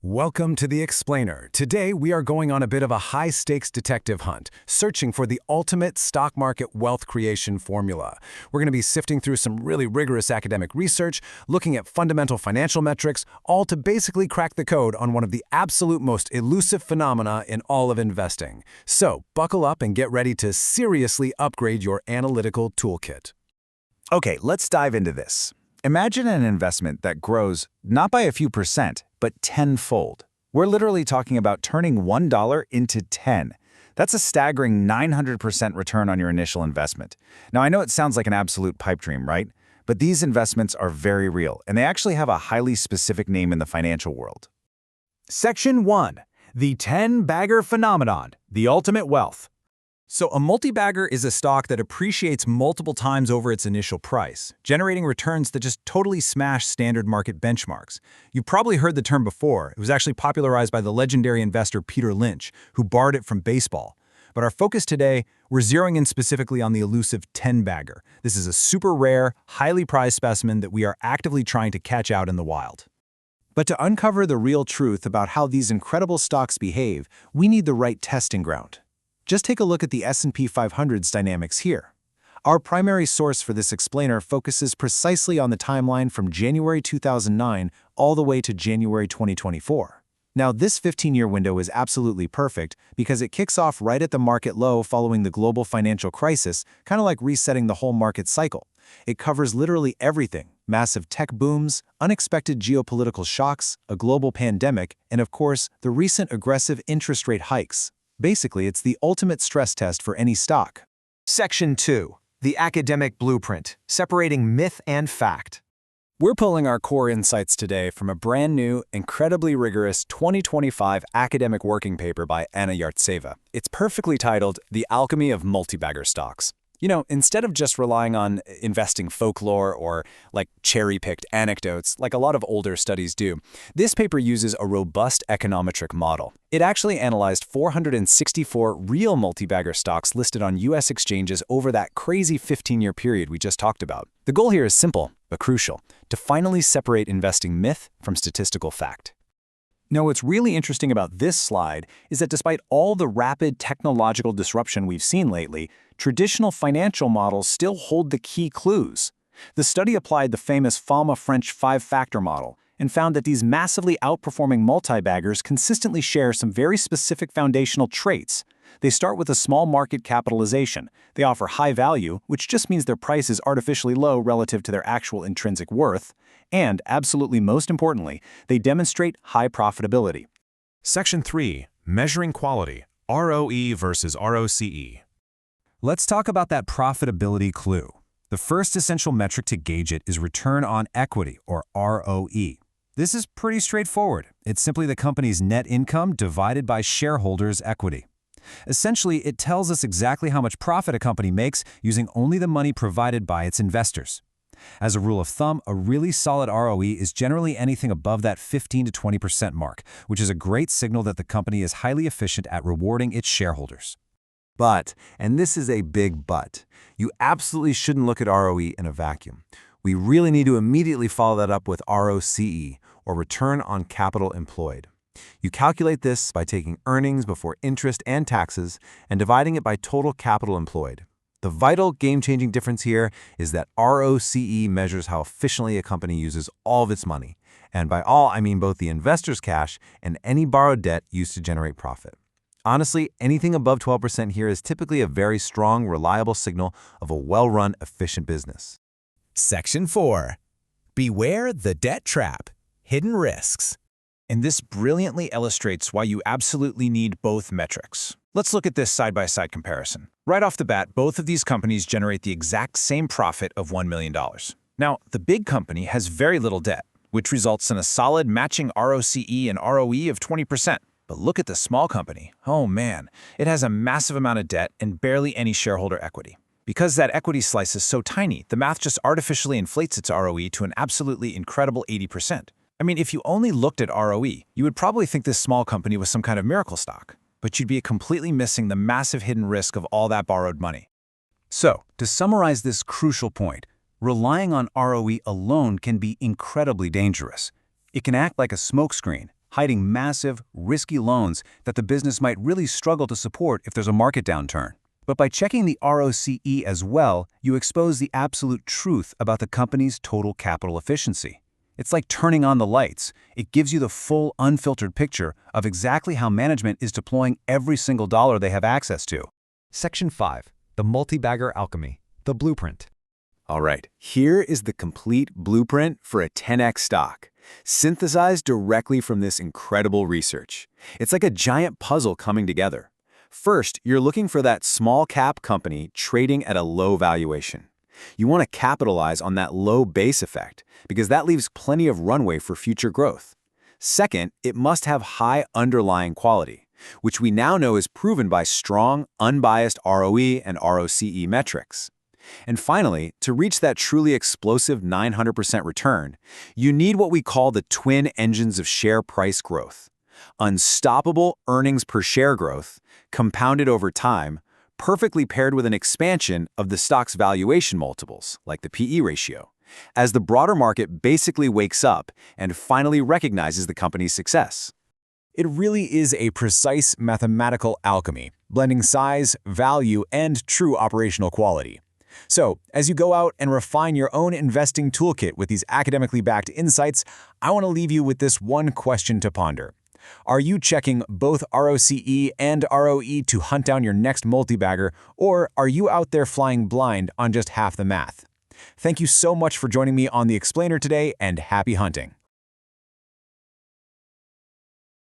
Welcome to The Explainer. Today, we are going on a bit of a high-stakes detective hunt, searching for the ultimate stock market wealth creation formula. We're going to be sifting through some really rigorous academic research, looking at fundamental financial metrics, all to basically crack the code on one of the absolute most elusive phenomena in all of investing. So, buckle up and get ready to seriously upgrade your analytical toolkit. Okay, let's dive into this. Imagine an investment that grows not by a few percent, but tenfold. We're literally talking about turning $1 into 10. That's a staggering 900% return on your initial investment. Now, I know it sounds like an absolute pipe dream, right? But these investments are very real, and they actually have a highly specific name in the financial world. Section 1. The 10-bagger phenomenon, the ultimate wealth. So a multi-bagger is a stock that appreciates multiple times over its initial price, generating returns that just totally smash standard market benchmarks. You've probably heard the term before. It was actually popularized by the legendary investor Peter Lynch, who borrowed it from baseball. But our focus today, we're zeroing in specifically on the elusive 10-bagger. This is a super rare, highly prized specimen that we are actively trying to catch out in the wild. But to uncover the real truth about how these incredible stocks behave, we need the right testing ground. Just take a look at the S&P 500's dynamics here. Our primary source for this explainer focuses precisely on the timeline from January 2009 all the way to January 2024. Now, this 15-year window is absolutely perfect because it kicks off right at the market low following the global financial crisis, kind of like resetting the whole market cycle. It covers literally everything: massive tech booms, unexpected geopolitical shocks, a global pandemic, and of course, the recent aggressive interest rate hikes. Basically, it's the ultimate stress test for any stock. Section 2. The academic blueprint, separating myth and fact. We're pulling our core insights today from a brand new, incredibly rigorous 2025 academic working paper by Anna Yartseva. It's perfectly titled The Alchemy of Multibagger Stocks. You know, instead of just relying on investing folklore or cherry-picked anecdotes like a lot of older studies do, this paper uses a robust econometric model. It actually analyzed 464 real multibagger stocks listed on U.S. exchanges over that crazy 15-year period we just talked about. The goal here is simple, but crucial: to finally separate investing myth from statistical fact. Now, what's really interesting about this slide is that despite all the rapid technological disruption we've seen lately, traditional financial models still hold the key clues. The study applied the famous Fama-French five-factor model and found that these massively outperforming multibaggers consistently share some very specific foundational traits. They start with a small market capitalization. They offer high value, which just means their price is artificially low relative to their actual intrinsic worth. And, absolutely most importantly, they demonstrate high profitability. Section 3. Measuring quality, ROE versus ROCE. Let's talk about that profitability clue. The first essential metric to gauge it is return on equity, or ROE. This is pretty straightforward. It's simply the company's net income divided by shareholders' equity. Essentially, it tells us exactly how much profit a company makes using only the money provided by its investors. As a rule of thumb, a really solid ROE is generally anything above that 15 to 20% mark, which is a great signal that the company is highly efficient at rewarding its shareholders. But, and this is a big but, you absolutely shouldn't look at ROE in a vacuum. We really need to immediately follow that up with ROCE, or return on capital employed. You calculate this by taking earnings before interest and taxes and dividing it by total capital employed. The vital game-changing difference here is that ROCE measures how efficiently a company uses all of its money. And by all, I mean both the investor's cash and any borrowed debt used to generate profit. Honestly, anything above 12% here is typically a very strong, reliable signal of a well-run, efficient business. Section 4. Beware the debt trap, hidden risks. And this brilliantly illustrates why you absolutely need both metrics. Let's look at this side-by-side comparison. Right off the bat, both of these companies generate the exact same profit of $1 million. Now, the big company has very little debt, which results in a solid matching ROCE and ROE of 20%. But look at the small company. Oh man, it has a massive amount of debt and barely any shareholder equity. Because that equity slice is so tiny, the math just artificially inflates its ROE to an absolutely incredible 80%. I mean, if you only looked at ROE, you would probably think this small company was some kind of miracle stock, but you'd be completely missing the massive hidden risk of all that borrowed money. So, to summarize this crucial point, relying on ROE alone can be incredibly dangerous. It can act like a smokescreen, hiding massive, risky loans that the business might really struggle to support if there's a market downturn. But by checking the ROCE as well, you expose the absolute truth about the company's total capital efficiency. It's like turning on the lights. It gives you the full, unfiltered picture of exactly how management is deploying every single dollar they have access to. Section 5. The Multibagger Alchemy. The Blueprint. All right, here is the complete blueprint for a 10x stock, synthesized directly from this incredible research. It's like a giant puzzle coming together. First, you're looking for that small cap company trading at a low valuation. You want to capitalize on that low base effect because that leaves plenty of runway for future growth. Second, it must have high underlying quality, which we now know is proven by strong, unbiased ROE and ROCE metrics. And finally, to reach that truly explosive 900% return, you need what we call the twin engines of share price growth. Unstoppable earnings per share growth, compounded over time, perfectly paired with an expansion of the stock's valuation multiples, like the PE ratio, as the broader market basically wakes up and finally recognizes the company's success. It really is a precise mathematical alchemy, blending size, value, and true operational quality. So, as you go out and refine your own investing toolkit with these academically backed insights, I want to leave you with this one question to ponder. Are you checking both ROCE and ROE to hunt down your next multibagger, or are you out there flying blind on just half the math? Thank you so much for joining me on The Explainer today, and happy hunting.